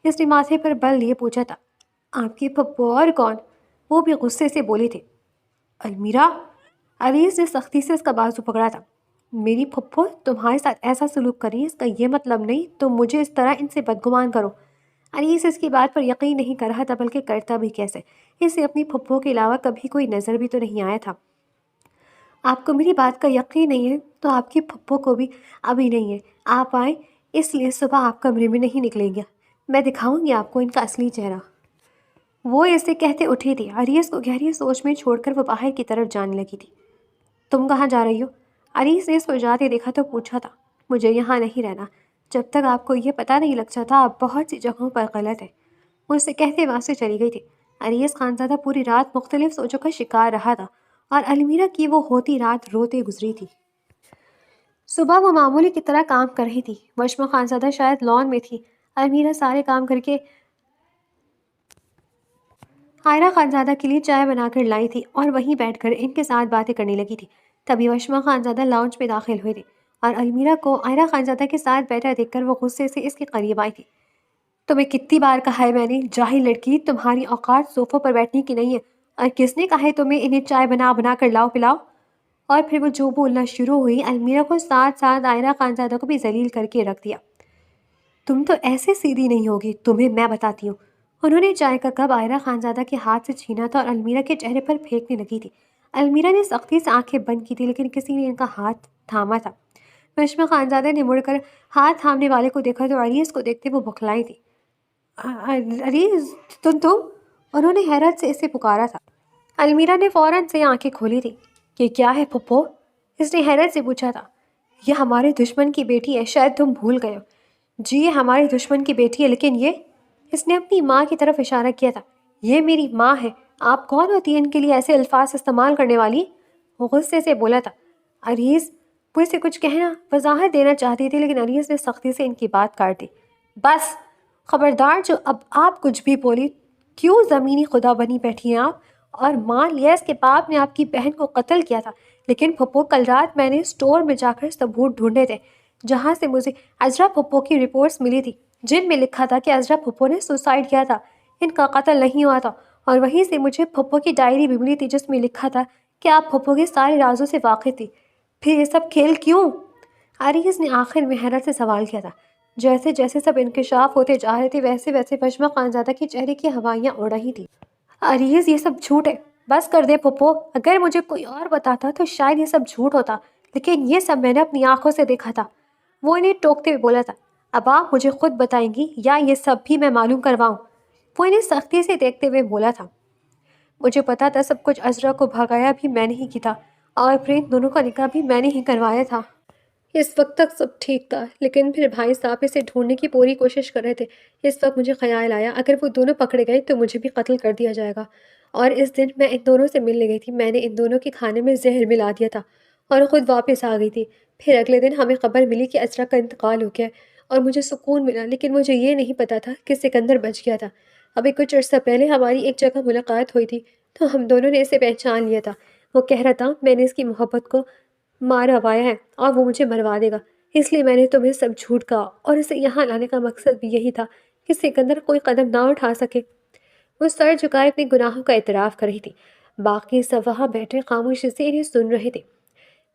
اس نے ماتھے پر بل لیے پوچھا تھا۔ آپ کی پھپھو اور کون؟ وہ بھی غصے سے بولی تھی۔ المیرا! عزیز نے سختی سے اس کا بازو پکڑا تھا۔ میری پھپھو تمہارے ساتھ ایسا سلوک کر رہی ہے، اس کا یہ مطلب نہیں تم مجھے اس طرح ان سے بدگمان کرو۔ عزیز اس کی بات پر یقین نہیں کر رہا تھا، بلکہ کرتا بھی کیسے؟ اسے اپنی پھپھو کے علاوہ کبھی کوئی نظر بھی تو نہیں آیا تھا۔ آپ کو میری بات کا یقین نہیں ہے تو آپ کی پھپھو کو بھی ابھی نہیں ہے۔ آپ آئیں اس لیے صبح آپ کمرے میں نہیں نکلیں گے، میں دکھاؤں گی آپ کو ان کا اصلی چہرہ۔ وہ اسے کہتے اٹھی تھی۔ عریس کو گہری سوچ میں چھوڑ کر وہ باہر کی طرف جانے لگی تھی۔ تم کہاں جا رہی ہو؟ عریس نے اس کو جاتے دیکھا تو پوچھا تھا۔ مجھے یہاں نہیں رہنا، جب تک آپ کو یہ پتہ نہیں لگ جاتا آپ بہت سی جگہوں پر غلط ہے۔ وہ اسے کہتے وہاں سے چلی گئی تھی۔ عریس خانزادہ پوری رات مختلف سوچوں کا شکار رہا تھا اور المیرا کی وہ ہوتی رات روتے گزری تھی۔ صبح وہ معمولی کی طرح کام کر رہی تھی۔ وشمہ خانزادہ شاید لان میں تھی۔ المیرا سارے کام کر کے عائرہ خانزادہ کے لیے چائے بنا کر لائی تھی اور وہیں بیٹھ کر ان کے ساتھ باتیں کرنے لگی تھی۔ تبھی وشمہ خانزادہ لاؤنج میں داخل ہوئی تھی اور المیرا کو عائرہ خانزادہ کے ساتھ بیٹھا دیکھ کر وہ غصے سے اس کے قریب آئی تھی۔ تمہیں کتنی بار کہا ہے میں نے، جاہل لڑکی، تمہاری اوقات صوفوں پر بیٹھنے کی نہیں ہے، اور کس نے کہا ہے تمہیں انہیں چائے بنا بنا کر لاؤ پلاؤ؟ اور پھر وہ جو بولنا شروع ہوئی، المیرا کو ساتھ ساتھ عائرہ خانزادہ کو بھی ذلیل کر کے رکھ دیا۔ تم تو ایسے سیدھی نہیں ہوگی، تمہیں میں بتاتی ہوں۔ انہوں نے چائے کا کپ عائرہ خانزادہ کے ہاتھ سے چھینا تھا اور المیرا کے چہرے پر پھینکنے لگی تھی۔ المیرا نے سختی سے آنکھیں بند کی تھی لیکن کسی نے ان کا ہاتھ تھاما تھا۔ وشمہ خانزادہ نے مڑ کر ہاتھ تھامنے والے کو دیکھا تو عریس کو دیکھتے وہ بکھلائی تھی۔ عریس، تم؟ انہوں نے حیرت سے اسے پکارا تھا۔ المیرا نے فوراً سے آنکھیں کھولی تھی۔ یہ کیا ہے پھپھو؟ اس نے حیرت سے پوچھا تھا۔ یہ ہمارے دشمن کی بیٹی ہے، شاید تم بھول گئے ہو۔ جی یہ ہمارے دشمن کی بیٹی ہے، لیکن یہ، اس نے اپنی ماں کی طرف اشارہ کیا تھا۔ یہ میری ماں ہے، آپ کون ہوتی ہیں ان کے لیے ایسے الفاظ استعمال کرنے والی؟ وہ غصے سے بولا تھا۔ عریس، وہ اسے کچھ کہنا، وضاحت دینا چاہتی تھی لیکن عریس نے سختی سے ان کی بات کاٹ دی۔ بس، خبردار جو اب آپ کچھ بھی بولی، کیوں زمینی خدا بنی بیٹھی ہیں آپ؟ اور مان لیا اس کے باپ نے آپ کی بہن کو قتل کیا تھا، لیکن پھپھو کل رات میں نے اسٹور میں جا کر ثبوت ڈھونڈے تھے جہاں سے مجھے عذرا پھپھو کی رپورٹس ملی تھی، جن میں لکھا تھا کہ عذرا پھپھو نے سوسائڈ کیا تھا، ان کا قتل نہیں ہوا تھا۔ اور وہیں سے مجھے پھپھو کی ڈائری بھی ملی تھی جس میں لکھا تھا کہ آپ پھپھو کے سارے رازوں سے واقف تھی۔ پھر یہ سب کھیل کیوں؟ عریس نے آخر میں حیرت سے سوال کیا تھا۔ جیسے جیسے سب انکشاف ہوتے جا رہے تھے ویسے ویسے وشمہ خانزادہ کے چہرے کی ہوائیاں اڑ رہی تھی۔ عریس، یہ سب جھوٹ ہے، بس کر دے پھپھو، اگر مجھے کوئی اور بتاتا تو شاید یہ سب جھوٹ ہوتا، لیکن یہ سب میں نے اپنی آنکھوں سے دیکھا تھا۔ وہ انہیں ٹوکتے ہوئے بولا تھا۔ اب آپ مجھے خود بتائیں گی یا یہ سب بھی میں معلوم کرواؤں؟ وہ انہیں سختی سے دیکھتے ہوئے بولا تھا۔ مجھے پتا تھا سب کچھ، عذرا کو بھگایا بھی میں نے ہی کی تھا اور پھر ان دونوں کا نکاح بھی میں نے ہی کروایا تھا۔ اس وقت تک سب ٹھیک تھا، لیکن پھر بھائی صاحب اسے ڈھونڈنے کی پوری کوشش کر رہے تھے۔ اس وقت مجھے خیال آیا اگر وہ دونوں پکڑے گئے تو مجھے بھی قتل کر دیا جائے گا، اور اس دن میں ان دونوں سے ملنے گئی تھی، میں نے ان دونوں کے کھانے میں زہر ملا دیا تھا اور خود واپس آ گئی تھی۔ پھر اگلے دن ہمیں خبر ملی کہ عذرا کا انتقال ہو گیا اور مجھے سکون ملا، لیکن مجھے یہ نہیں پتا تھا کہ سکندر بچ گیا تھا۔ ابھی کچھ عرصہ پہلے ہماری ایک جگہ ملاقات ہوئی تھی تو ہم دونوں نے اسے پہچان لیا تھا۔ وہ کہہ رہا تھا میں نے اس کی محبت کو ماروایا ہے اور وہ مجھے مروا دے گا، اس لیے میں نے تمہیں سب جھوٹ کہا اور اسے یہاں لانے کا مقصد بھی یہی تھا کہ سکندر کوئی قدم نہ اٹھا سکے۔ وہ سر جھکائے اپنے گناہوں کا اعتراف کر رہی تھی۔ باقی سب وہاں بیٹھے خاموشی سے انہیں سن رہے تھے۔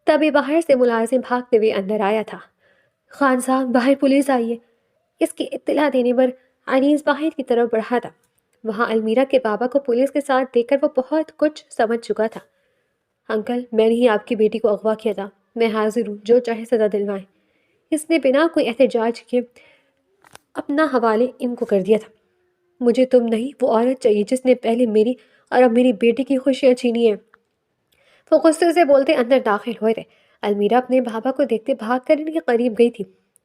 تبھی باہر سے ملازم بھاگتے ہوئے اندر آیا تھا۔ خان صاحب، باہر پولیس آئی ہے۔ اس کی اطلاع دینے پر انیس باہر کی طرف بڑھا تھا۔ وہاں المیرا کے بابا کو پولیس کے ساتھ دیکھ کر وہ بہت کچھ سمجھ چکا تھا۔ انکل، میں نے ہی آپ کی بیٹی کو اغوا کیا تھا، میں حاضر ہوں، جو چاہے سزا دلوائیں۔ اس نے بنا کوئی احتجاج کے اپنا حوالے ان کو کر دیا تھا۔ مجھے تم نہیں، وہ عورت چاہیے جس نے پہلے میری اور اب میری بیٹی کی خوشیاں چھینی ہیں۔ وہ غصے سے بولتے اندر داخل ہوئے تھے۔ المیرا اپنے بابا کو دیکھتے بھاگ کر ان کے قریب گئی تھی۔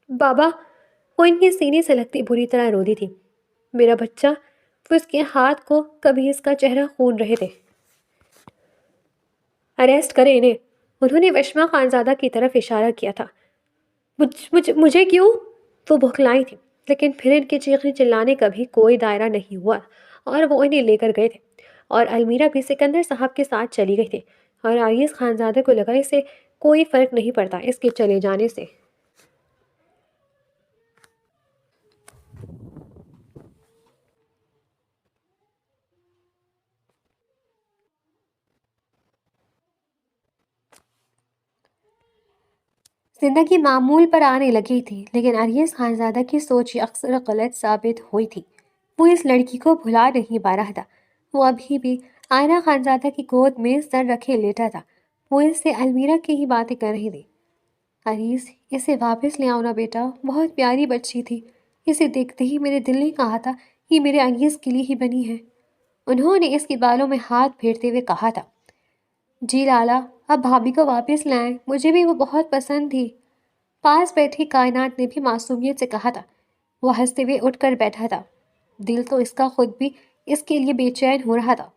بابا! وہ ان کے سینے سے لگتی بری طرح رو دی تھی۔ میرا بچہ! وہ اس کے ہاتھ کو کبھی اس کا چہرہ خون رہے تھے۔ اریسٹ کریں انہیں۔ انہوں نے وشما خانزادہ کی طرف اشارہ کیا تھا۔ مجھے کیوں؟ وہ بھکلائی تھی، لیکن پھر ان کے چیخنے چلانے کا بھی کوئی دائرہ نہیں ہوا اور وہ انہیں لے کر گئے تھے، اور المیرا بھی سکندر صاحب کے ساتھ چلی گئی تھی، اور آریز خانزادہ کو لگا اسے کوئی فرق نہیں پڑتا اس کے چلے جانے سے۔ زندگی معمول پر آنے لگی تھی، لیکن آریز خانزادہ کی سوچ اکثر غلط ثابت ہوئی تھی۔ وہ اس لڑکی کو بھلا نہیں پا رہا تھا۔ وہ ابھی بھی آئینہ خانزادہ کی گود میں سر رکھے لیٹا تھا۔ وہ اس سے المیرا کی ہی باتیں کر رہی تھی۔ عریز، اسے واپس لے آؤ نا بیٹا، بہت پیاری بچی تھی۔ اسے دیکھتے ہی میرے دل نے کہا تھا یہ میرے عریز کے لیے ہی بنی ہے۔ انہوں نے اس کے بالوں میں ہاتھ پھیرتے ہوئے کہا تھا۔ جی لالا، اب بھابھی کو واپس لائیں، مجھے بھی وہ بہت پسند تھی۔ پاس بیٹھی کائنات نے بھی معصومیت سے کہا تھا۔ وہ ہنستے ہوئے اٹھ کر بیٹھا تھا۔ دل تو اس کا خود بھی اس کے لیے بے چین ہو رہا تھا۔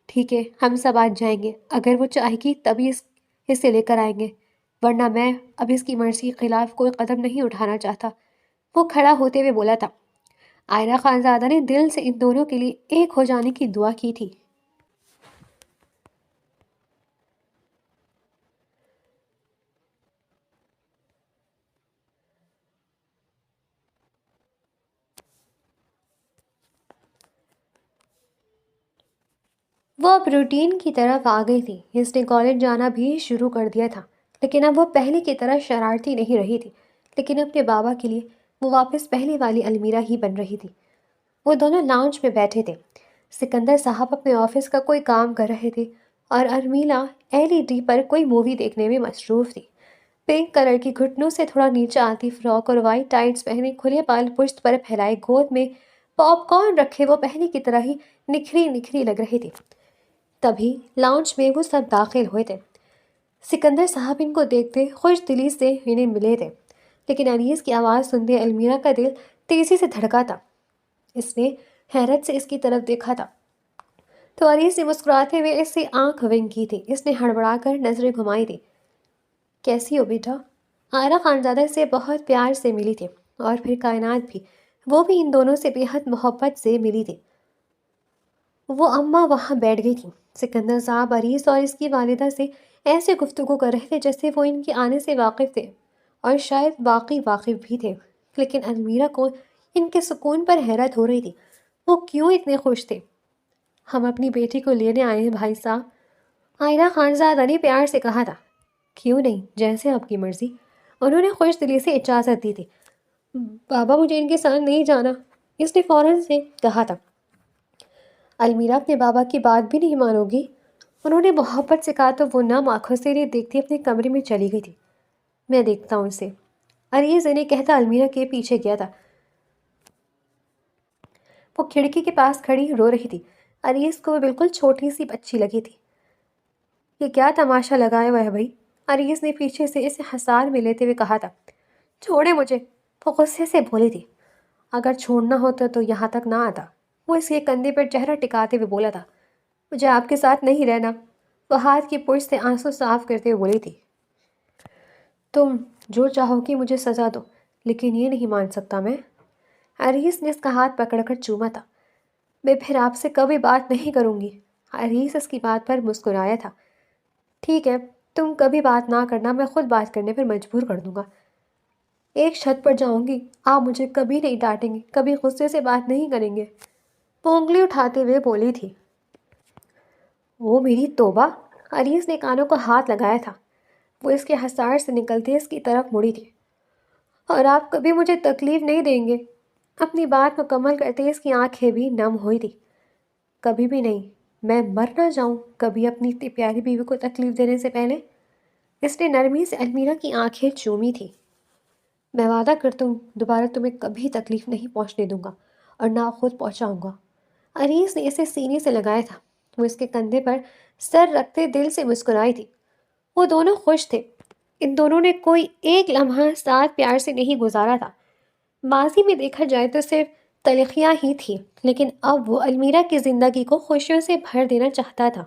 ٹھیک ہے، ہم سب آج جائیں گے، اگر وہ چاہے گی تبھی اسے لے کر آئیں گے، ورنہ میں اب اس کی مرضی کے خلاف کوئی قدم نہیں اٹھانا چاہتا۔ وہ کھڑا ہوتے ہوئے بولا تھا۔ آئرہ خانزادہ نے دل سے ان دونوں کے لیے ایک ہو جانے کی دعا کی تھی۔ وہ اب روٹین کی طرف آ گئی تھی۔ اس نے کالج جانا بھی شروع کر دیا تھا، لیکن اب وہ پہلے کی طرح شرارتی نہیں رہی تھی، لیکن اپنے بابا کے لیے وہ واپس پہلے والی المیرا ہی بن رہی تھی۔ وہ دونوں لاؤنج میں بیٹھے تھے۔ سکندر صاحب اپنے آفس کا کوئی کام کر رہے تھے اور ارمیلا LED پر کوئی مووی دیکھنے میں مصروف تھی۔ پنک کلر کی گھٹنوں سے تھوڑا نیچے آتی فراک اور وائٹ ٹائٹس پہنے، کھلے بال پشت پر پھیلائے، گود میں پاپ کارن رکھے، وہ پہلے کی طرح ہی نکھری نکھری لگ رہی تھی۔ تبھی لاؤنج میں وہ سب داخل ہوئے تھے۔ سکندر صاحب ان کو دیکھتے خوش دلی سے انہیں ملے تھے، لیکن انیس کی آواز سنتے المیرا کا دل تیزی سے دھڑکا تھا۔ اس نے حیرت سے اس کی طرف دیکھا تھا تو انیس نے مسکراتے ہوئے اس سے آنکھ ونک کی تھی۔ اس نے ہڑبڑا کر نظریں گھمائی تھی۔ کیسی ہو بیٹا؟ آئرہ خانزادہ سے بہت پیار سے ملی تھی، اور پھر کائنات بھی، وہ بھی ان دونوں سے بے حد محبت سے ملی تھی۔ وہ اماں وہاں بیٹھ گئی تھی۔ سکندر صاحب عریس اور اس کی والدہ سے ایسے گفتگو کر رہے تھے جیسے وہ ان کے آنے سے واقف تھے، اور شاید واقعی واقف بھی تھے، لیکن المیرا کو ان کے سکون پر حیرت ہو رہی تھی۔ وہ کیوں اتنے خوش تھے؟ ہم اپنی بیٹی کو لینے آئے ہیں بھائی صاحب، آئرہ خانزادہ نے پیار سے کہا تھا۔ کیوں نہیں، جیسے آپ کی مرضی، انہوں نے خوش دلی سے اجازت دی تھی۔ بابا، مجھے ان کے ساتھ نہیں جانا، اس نے فوراً سے کہا تھا۔ المیرا اپنے بابا کی بات بھی نہیں مانو گی؟ انہوں نے محبت سے کہا تو وہ نم آنکھوں سے انہیں دیکھتی اپنے کمرے میں چلی گئی تھی۔ میں دیکھتا ہوں اسے، عریض انہیں کہتا المیرا کے پیچھے گیا تھا۔ وہ کھڑکی کے پاس کھڑی رو رہی تھی۔ عریض کو وہ بالکل چھوٹی سی بچی لگی تھی۔ یہ کیا تماشا لگایا ہوا ہے بھائی؟ عریض نے پیچھے سے اسے حصار میں لیتے ہوئے کہا تھا۔ چھوڑے مجھے، وہ غصے سے بولی تھی۔ اگر چھوڑنا ہوتا تو یہاں تک نہ آتا، وہ اس کے کندھے پر چہرہ ٹکاتے ہوئے بولا تھا۔ مجھے آپ کے ساتھ نہیں رہنا، وہ ہاتھ کی پشت سے آنسو صاف کرتے ہوئے بولی تھی۔ تم جو چاہو کہ مجھے سزا دو، لیکن یہ نہیں مان سکتا میں۔ عریس نے اس کا ہاتھ پکڑ کر چوما تھا۔ میں پھر آپ سے کبھی بات نہیں کروں گی۔ عریس اس کی بات پر مسکرایا تھا۔ ٹھیک ہے، تم کبھی بات نہ کرنا، میں خود بات کرنے پر مجبور کر دوں گا۔ ایک چھت پر جاؤں گی، آپ مجھے کبھی نہیں ڈانٹیں گے، کبھی غصے سے بات نہیں کریں گے، وہ انگلی اٹھاتے ہوئے بولی تھی۔ وہ میری توبہ! عریس نے کانوں کو ہاتھ لگایا تھا۔ وہ اس کے حصار سے نکلتے اس کی طرف مڑی تھی۔ اور آپ کبھی مجھے تکلیف نہیں دیں گے؟ اپنی بات مکمل کرتے اس کی آنکھیں بھی نم ہوئی تھی۔ کبھی بھی نہیں، میں مر نہ جاؤں کبھی اپنی اتنی پیاری بیوی کو تکلیف دینے سے پہلے۔ اس نے نرمی سے المیرا کی آنکھیں چومی تھی۔ میں وعدہ کرتا ہوں دوبارہ تمہیں کبھی تکلیف نہیں پہنچنے دوں گا اور نہ خود پہنچاؤں گا۔ انیس نے اسے سینے سے لگایا تھا۔ وہ اس کے کندھے پر سر رکھتے دل سے مسکرائی تھی۔ وہ دونوں خوش تھے۔ ان دونوں نے کوئی ایک لمحہ ساتھ پیار سے نہیں گزارا تھا۔ ماضی میں دیکھا جائے تو صرف تلخیاں ہی تھی، لیکن اب وہ المیرا کی زندگی کو خوشیوں سے بھر دینا چاہتا تھا۔